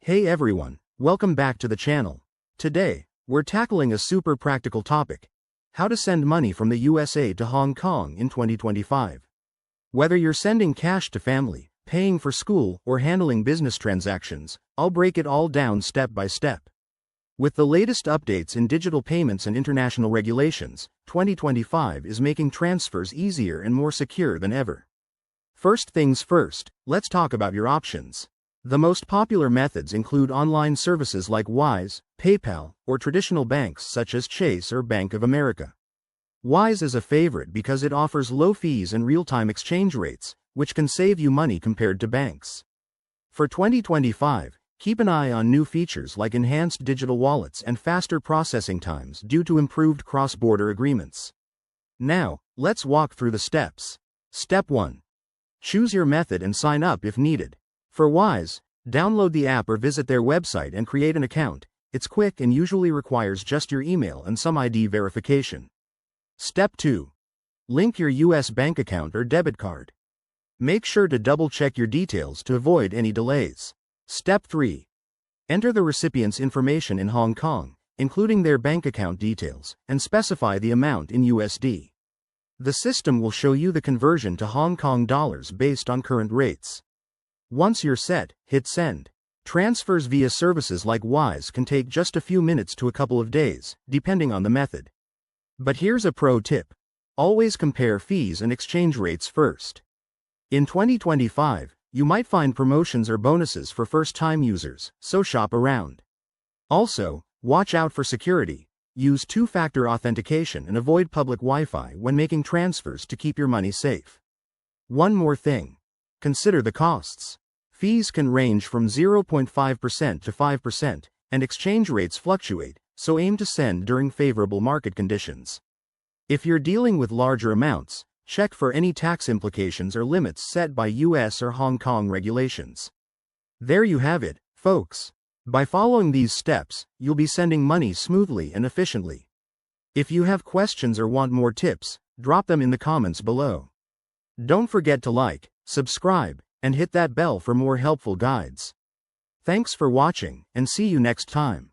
Hey everyone, welcome back to the channel. Today, we're tackling a super practical topic: how to send money from the USA to Hong Kong in 2025. Whether you're sending cash to family, paying for school, or handling business transactions, I'll break it all down step by step. With the latest updates in digital payments and international regulations, 2025 is making transfers easier and more secure than ever. First things first, let's talk about your options. The most popular methods include online services like Wise, PayPal, or traditional banks such as Chase or Bank of America. Wise is a favorite because it offers low fees and real-time exchange rates, which can save you money compared to banks. For 2025, keep an eye on new features like enhanced digital wallets and faster processing times due to improved cross-border agreements. Now, let's walk through the steps. Step 1. Choose your method and sign up if needed. For Wise, download the app or visit their website and create an account. It's quick and usually requires just your email and some ID verification. Step 2. Link your US bank account or debit card. Make sure to double-check your details to avoid any delays. Step 3. Enter the recipient's information in Hong Kong, including their bank account details, and specify the amount in USD. The system will show you the conversion to Hong Kong dollars based on current rates. Once you're set, hit send. Transfers via services like Wise can take just a few minutes to a couple of days, depending on the method. But here's a pro tip. Always compare fees and exchange rates first. In 2025, you might find promotions or bonuses for first-time users, so shop around. Also, watch out for security. Use two-factor authentication and avoid public Wi-Fi when making transfers to keep your money safe. One more thing. Consider the costs. Fees can range from 0.5% to 5%, and exchange rates fluctuate, so aim to send during favorable market conditions. If you're dealing with larger amounts, check for any tax implications or limits set by US or Hong Kong regulations. There you have it, folks. By following these steps, you'll be sending money smoothly and efficiently. If you have questions or want more tips, drop them in the comments below. Don't forget to like, subscribe, and hit that bell for more helpful guides. Thanks for watching, and see you next time.